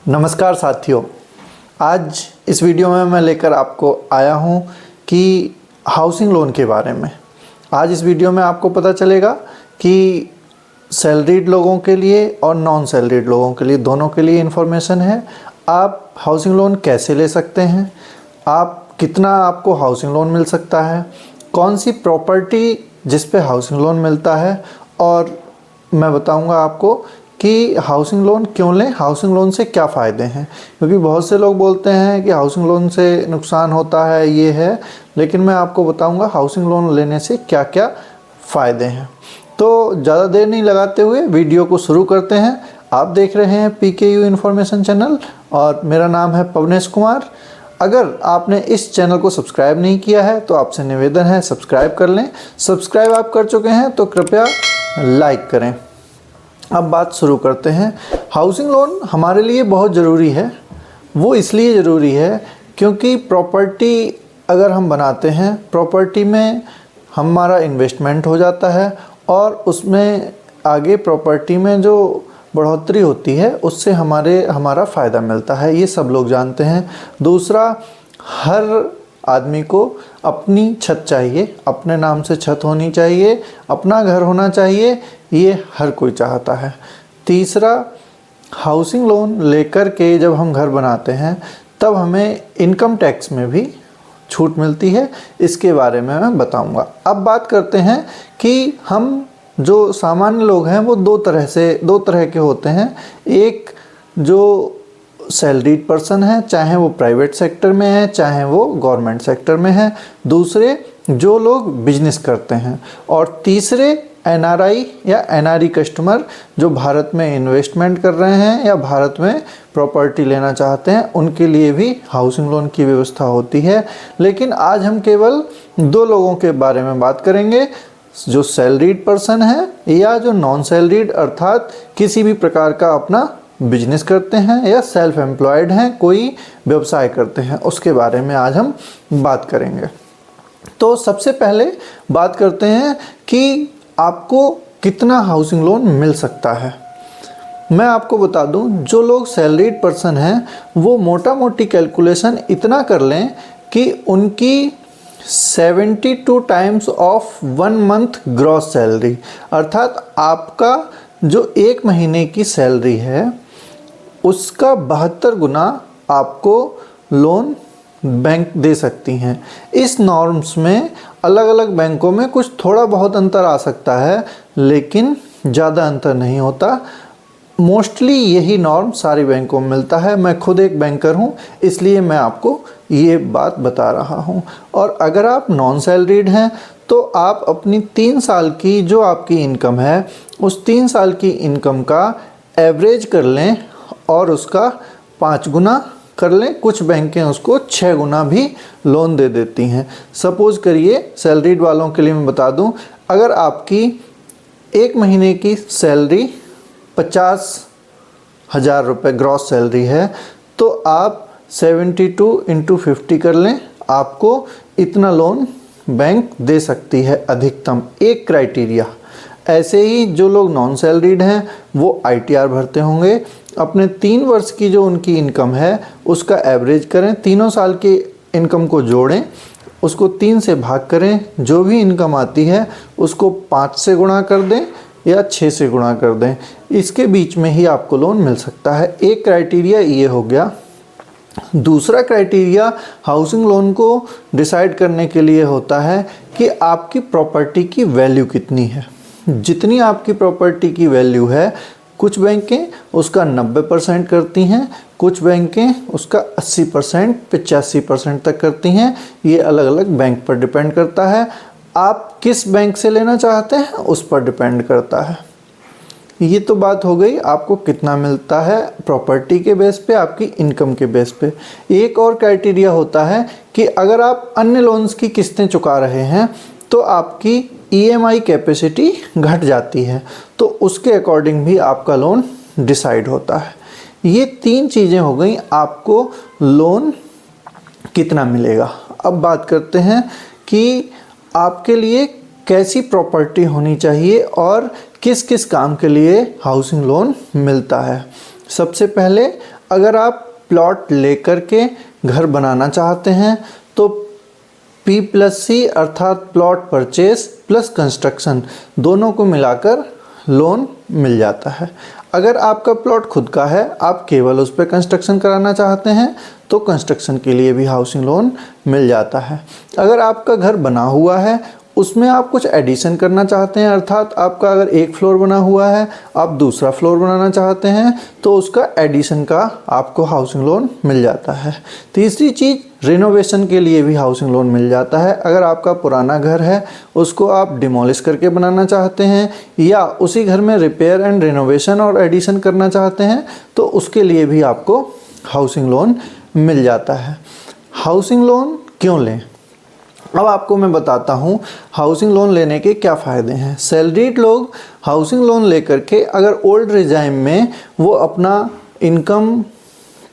नमस्कार साथियों, आज इस वीडियो में मैं लेकर आपको आया हूं कि हाउसिंग लोन के बारे में। आज इस वीडियो में आपको पता चलेगा कि सैलरीड लोगों के लिए और नॉन सैलरीड लोगों के लिए, दोनों के लिए इन्फॉर्मेशन है। आप हाउसिंग लोन कैसे ले सकते हैं, कितना आपको हाउसिंग लोन मिल सकता है, कौन सी प्रॉपर्टी जिस पे हाउसिंग लोन मिलता है, और मैं बताऊंगा आपको कि हाउसिंग लोन क्यों लें, हाउसिंग लोन से क्या फ़ायदे हैं। क्योंकि बहुत से लोग बोलते हैं कि हाउसिंग लोन से नुकसान होता है, ये है, लेकिन मैं आपको बताऊंगा हाउसिंग लोन लेने से क्या क्या फ़ायदे हैं। तो ज़्यादा देर नहीं लगाते हुए वीडियो को शुरू करते हैं। आप देख रहे हैं PKU इन्फॉर्मेशन चैनल और मेरा नाम है पवनेश कुमार। अगर आपने इस चैनल को सब्सक्राइब नहीं किया है तो आपसे निवेदन है सब्सक्राइब कर लें। सब्सक्राइब आप कर चुके हैं तो कृपया लाइक करें। अब बात शुरू करते हैं। हाउसिंग लोन हमारे लिए बहुत ज़रूरी है। वो इसलिए ज़रूरी है क्योंकि प्रॉपर्टी अगर हम बनाते हैं, प्रॉपर्टी में हमारा इन्वेस्टमेंट हो जाता है और उसमें आगे प्रॉपर्टी में जो बढ़ोतरी होती है उससे हमारा फ़ायदा मिलता है, ये सब लोग जानते हैं। दूसरा, हर आदमी को अपनी छत चाहिए, अपने नाम से छत होनी चाहिए, अपना घर होना चाहिए, ये हर कोई चाहता है। तीसरा, हाउसिंग लोन लेकर के जब हम घर बनाते हैं तब हमें इनकम टैक्स में भी छूट मिलती है। इसके बारे में मैं बताऊंगा। अब बात करते हैं कि हम जो सामान्य लोग हैं वो दो तरह के होते हैं। एक जो सैलरीड पर्सन है, चाहे वो प्राइवेट सेक्टर में है चाहे वो गवर्नमेंट सेक्टर में है। दूसरे जो लोग बिजनेस करते हैं। और तीसरे NRI या NRE कस्टमर जो भारत में इन्वेस्टमेंट कर रहे हैं या भारत में प्रॉपर्टी लेना चाहते हैं, उनके लिए भी हाउसिंग लोन की व्यवस्था होती है। लेकिन आज हम केवल दो लोगों के बारे में बात करेंगे, जो सैलरीड पर्सन है या जो नॉन सैलरीड, अर्थात किसी भी प्रकार का अपना बिजनेस करते हैं या सेल्फ एम्प्लॉयड हैं, कोई व्यवसाय करते हैं, उसके बारे में आज हम बात करेंगे। तो सबसे पहले बात करते हैं कि आपको कितना हाउसिंग लोन मिल सकता है। मैं आपको बता दूं, जो लोग सैलरीड पर्सन हैं वो मोटा मोटी कैलकुलेशन इतना कर लें कि उनकी 72 times of 1 month gross salary, अर्थात आपका जो एक महीने की सैलरी है उसका 72 गुना आपको लोन बैंक दे सकती हैं। इस नॉर्म्स में अलग अलग बैंकों में कुछ थोड़ा बहुत अंतर आ सकता है, लेकिन ज़्यादा अंतर नहीं होता। मोस्टली यही नॉर्म सारी बैंकों में मिलता है। मैं खुद एक बैंकर हूँ, इसलिए मैं आपको ये बात बता रहा हूँ। और अगर आप नॉन सैलरीड हैं तो आप अपनी 3 साल की जो आपकी इनकम है उस 3 साल की इनकम का एवरेज कर लें और उसका 5 गुना कर लें। कुछ बैंकें उसको 6 गुना भी लोन दे देती हैं। सपोज़ करिए, सैलरीड वालों के लिए मैं बता दूं, अगर आपकी एक महीने की सैलरी 50,000 रुपये ग्रॉस सैलरी है तो आप 72 × 50 कर लें, आपको इतना लोन बैंक दे सकती है अधिकतम। एक क्राइटेरिया। ऐसे ही जो लोग नॉन सैलरीड हैं वो ITR भरते होंगे। अपने 3 वर्ष की जो उनकी इनकम है उसका एवरेज करें, तीनों साल की इनकम को जोड़ें, उसको 3 से भाग करें, जो भी इनकम आती है उसको 5 से गुणा कर दें या 6 से गुणा कर दें। इसके बीच में ही आपको लोन मिल सकता है। एक क्राइटेरिया ये हो गया। दूसरा क्राइटेरिया हाउसिंग लोन को डिसाइड करने के लिए होता है कि आपकी प्रॉपर्टी की वैल्यू कितनी है। जितनी आपकी प्रॉपर्टी की वैल्यू है, कुछ बैंकें उसका 90% करती हैं, कुछ बैंकें उसका 80%, 85% तक करती हैं। ये अलग अलग बैंक पर डिपेंड करता है। आप किस बैंक से लेना चाहते हैं उस पर डिपेंड करता है। ये तो बात हो गई आपको कितना मिलता है प्रॉपर्टी के बेस पे, आपकी इनकम के बेस पे। एक और क्राइटेरिया होता है कि अगर आप अन्य लोन्स की किस्तें चुका रहे हैं तो आपकी EMI कैपेसिटी घट जाती है, तो उसके अकॉर्डिंग भी आपका लोन डिसाइड होता है। ये 3 चीज़ें हो गई आपको लोन कितना मिलेगा। अब बात करते हैं कि आपके लिए कैसी प्रॉपर्टी होनी चाहिए और किस किस काम के लिए हाउसिंग लोन मिलता है। सबसे पहले अगर आप प्लॉट लेकर के घर बनाना चाहते हैं तो P+C अर्थात प्लॉट परचेस प्लस कंस्ट्रक्शन दोनों को मिलाकर लोन मिल जाता है। अगर आपका प्लॉट खुद का है, आप केवल उस पर कंस्ट्रक्शन कराना चाहते हैं तो कंस्ट्रक्शन के लिए भी हाउसिंग लोन मिल जाता है। अगर आपका घर बना हुआ है, उसमें आप कुछ एडिशन करना चाहते हैं, अर्थात आपका अगर एक फ्लोर बना हुआ है, आप दूसरा फ्लोर बनाना चाहते हैं तो उसका एडिशन का आपको हाउसिंग लोन मिल जाता है। तीसरी चीज़, रिनोवेशन के लिए भी हाउसिंग लोन मिल जाता है। अगर आपका पुराना घर है, उसको आप डिमोलिश करके बनाना चाहते हैं या उसी घर में रिपेयर एंड रिनोवेशन और एडिशन करना चाहते हैं तो उसके लिए भी आपको हाउसिंग लोन मिल जाता है। हाउसिंग लोन क्यों लें? अब आपको मैं बताता हूँ हाउसिंग लोन लेने के क्या फ़ायदे हैं। सैलरीड लोग हाउसिंग लोन लेकर के अगर ओल्ड रिजाइम में वो अपना इनकम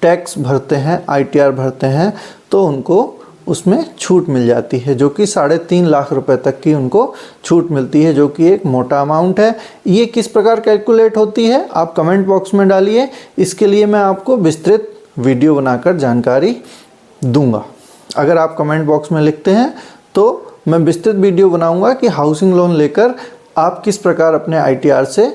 टैक्स भरते हैं, ITR भरते हैं, तो उनको उसमें छूट मिल जाती है, जो कि 3.5 लाख रुपए तक की उनको छूट मिलती है, जो कि एक मोटा अमाउंट है। ये किस प्रकार कैलकुलेट होती है आप कमेंट बॉक्स में डालिए, इसके लिए मैं आपको विस्तृत वीडियो बनाकर जानकारी दूंगा। अगर आप कमेंट बॉक्स में लिखते हैं तो मैं विस्तृत वीडियो बनाऊंगा कि हाउसिंग लोन लेकर आप किस प्रकार अपने ITR से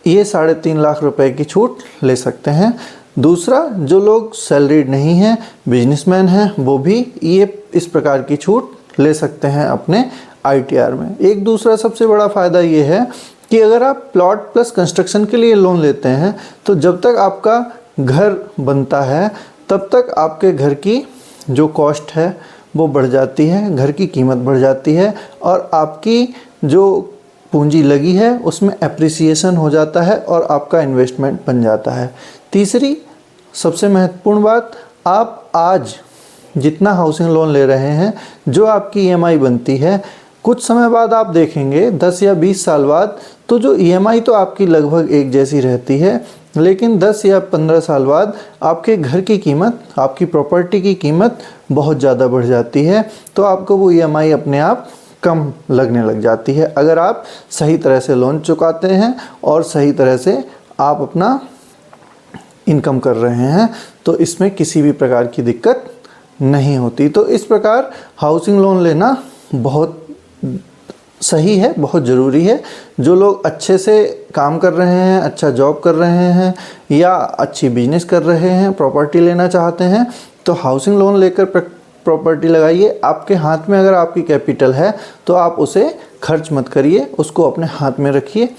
ये 3.5 लाख रुपए की छूट ले सकते हैं। दूसरा, जो लोग सैलरीड नहीं हैं, बिजनेसमैन हैं, वो भी ये इस प्रकार की छूट ले सकते हैं अपने ITR में। एक दूसरा सबसे बड़ा फ़ायदा ये है कि अगर आप प्लॉट प्लस कंस्ट्रक्शन के लिए लोन लेते हैं तो जब तक आपका घर बनता है तब तक आपके घर की जो कॉस्ट है वो बढ़ जाती है, घर की कीमत बढ़ जाती है और आपकी जो पूंजी लगी है उसमें एप्रिसिएशन हो जाता है और आपका इन्वेस्टमेंट बन जाता है। तीसरी सबसे महत्वपूर्ण बात, आप आज जितना हाउसिंग लोन ले रहे हैं, जो आपकी EMI बनती है, कुछ समय बाद आप देखेंगे 10 या 20 साल बाद तो जो EMI तो आपकी लगभग एक जैसी रहती है, लेकिन 10 या 15 साल बाद आपके घर की कीमत, आपकी प्रॉपर्टी की कीमत बहुत ज़्यादा बढ़ जाती है, तो आपको वो EMI अपने आप कम लगने लग जाती है। अगर आप सही तरह से लोन चुकाते हैं और सही तरह से आप अपना इनकम कर रहे हैं तो इसमें किसी भी प्रकार की दिक्कत नहीं होती। तो इस प्रकार हाउसिंग लोन लेना बहुत सही है, बहुत ज़रूरी है। जो लोग अच्छे से काम कर रहे हैं, अच्छा जॉब कर रहे हैं या अच्छी बिजनेस कर रहे हैं, प्रॉपर्टी लेना चाहते हैं, तो हाउसिंग लोन लेकर प्रॉपर्टी लगाइए। आपके हाथ में अगर आपकी कैपिटल है तो आप उसे खर्च मत करिए, उसको अपने हाथ में रखिए।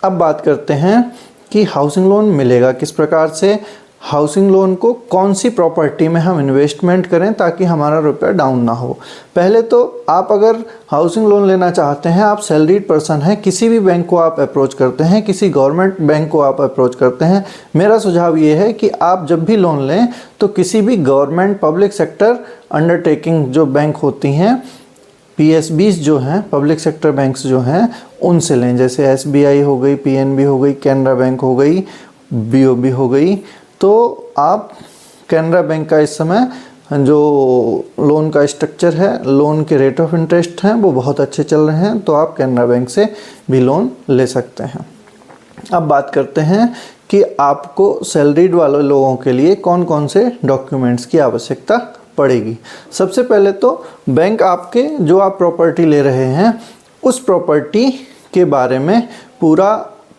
अब बात करते हैं कि हाउसिंग लोन मिलेगा किस प्रकार से, हाउसिंग लोन को कौन सी प्रॉपर्टी में हम इन्वेस्टमेंट करें ताकि हमारा रुपया डाउन ना हो। पहले तो आप अगर हाउसिंग लोन लेना चाहते हैं, आप सैलरीड पर्सन हैं, किसी भी बैंक को आप अप्रोच करते हैं, किसी गवर्नमेंट बैंक को आप अप्रोच करते हैं, मेरा सुझाव ये है कि आप जब भी लोन लें तो किसी भी गवर्नमेंट पब्लिक सेक्टर अंडरटेकिंग जो बैंक होती हैं, PSBs जो हैं, पब्लिक सेक्टर बैंक्स जो हैं, उनसे लें। जैसे SBI हो गई, PNB हो गई, कैनरा बैंक हो गई, BOB हो गई। तो आप कैनरा बैंक का इस समय जो लोन का स्ट्रक्चर है, लोन के रेट ऑफ इंटरेस्ट हैं, वो बहुत अच्छे चल रहे हैं, तो आप कैनरा बैंक से भी लोन ले सकते हैं। अब बात करते हैं कि आपको सैलरीड वाले लोगों के लिए कौन कौन से डॉक्यूमेंट्स की आवश्यकता पड़ेगी। सबसे पहले तो बैंक आपके जो आप प्रॉपर्टी ले रहे हैं उस प्रॉपर्टी के बारे में पूरा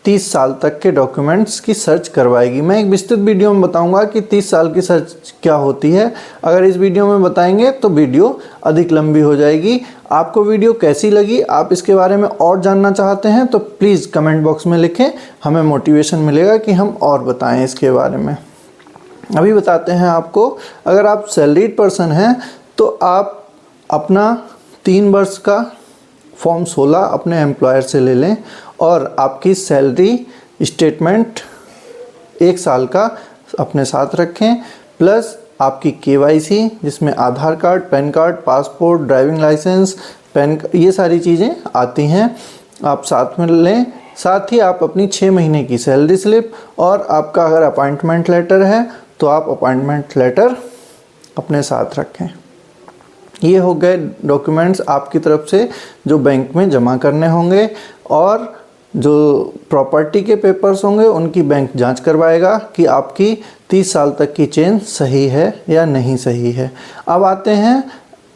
30 साल तक के डॉक्यूमेंट्स की सर्च करवाएगी। मैं एक विस्तृत वीडियो में बताऊंगा कि 30 साल की सर्च क्या होती है। अगर इस वीडियो में बताएंगे तो वीडियो अधिक लंबी हो जाएगी। आपको वीडियो कैसी लगी, आप इसके बारे में और जानना चाहते हैं तो प्लीज़ कमेंट बॉक्स में लिखें, हमें मोटिवेशन मिलेगा कि हम और बताएं इसके बारे में। अभी बताते हैं आपको, अगर आप सैलरीड पर्सन हैं तो आप अपना 3 वर्ष का फॉर्म 16 अपने एम्प्लॉयर से ले लें और आपकी सैलरी स्टेटमेंट 1 साल का अपने साथ रखें, प्लस आपकी KYC जिसमें Aadhaar card, PAN card, passport, driving licence, ये सारी चीज़ें आती हैं, आप साथ में लें। साथ ही आप अपनी 6 महीने की सैलरी स्लिप और आपका अगर अपॉइंटमेंट लेटर है तो आप अपॉइंटमेंट लेटर अपने साथ रखें। ये हो गए डॉक्यूमेंट्स आपकी तरफ से जो बैंक में जमा करने होंगे। और जो प्रॉपर्टी के पेपर्स होंगे उनकी बैंक जांच करवाएगा कि आपकी 30 साल तक की चेन सही है या नहीं सही है। अब आते हैं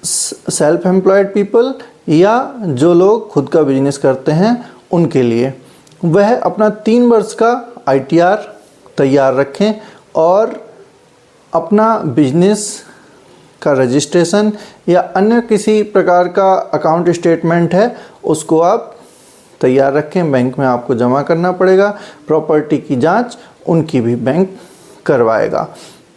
सेल्फ एम्प्लॉयड पीपल या जो लोग खुद का बिजनेस करते हैं उनके लिए। वह अपना 3 वर्ष का ITR तैयार रखें और अपना बिजनेस का रजिस्ट्रेशन या अन्य किसी प्रकार का अकाउंट स्टेटमेंट है उसको आप तैयार रखें, बैंक में आपको जमा करना पड़ेगा। प्रॉपर्टी की जांच उनकी भी बैंक करवाएगा।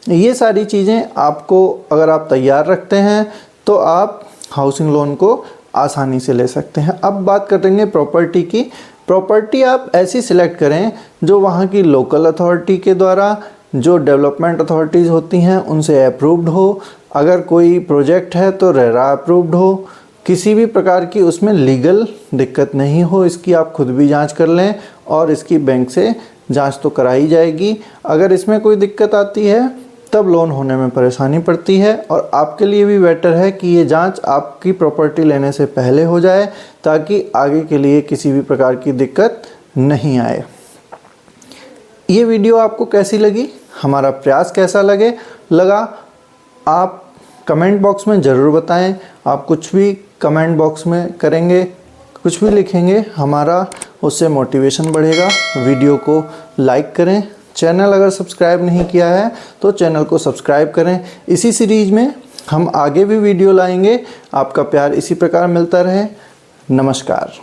ये सारी चीज़ें आपको अगर आप तैयार रखते हैं तो आप हाउसिंग लोन को आसानी से ले सकते हैं। अब बात करेंगे प्रॉपर्टी की। प्रॉपर्टी आप ऐसी सिलेक्ट करें जो वहाँ की लोकल अथॉरिटी के द्वारा, जो डेवलपमेंट अथॉरिटीज़ होती हैं उनसे अप्रूव्ड हो। अगर कोई प्रोजेक्ट है तो रेरा अप्रूव्ड हो। किसी भी प्रकार की उसमें लीगल दिक्कत नहीं हो, इसकी आप खुद भी जांच कर लें और इसकी बैंक से जांच तो कराई जाएगी। अगर इसमें कोई दिक्कत आती है तब लोन होने में परेशानी पड़ती है और आपके लिए भी बेटर है कि ये जांच आपकी प्रॉपर्टी लेने से पहले हो जाए ताकि आगे के लिए किसी भी प्रकार की दिक्कत नहीं आए। ये वीडियो आपको कैसी लगी, हमारा प्रयास कैसा लगा आप कमेंट बॉक्स में ज़रूर बताएं। आप कुछ भी कमेंट बॉक्स में करेंगे, कुछ भी लिखेंगे, हमारा उससे मोटिवेशन बढ़ेगा। वीडियो को लाइक करें। चैनल अगर सब्सक्राइब नहीं किया है तो चैनल को सब्सक्राइब करें। इसी सीरीज़ में हम आगे भी वीडियो लाएंगे। आपका प्यार इसी प्रकार मिलता रहे। नमस्कार।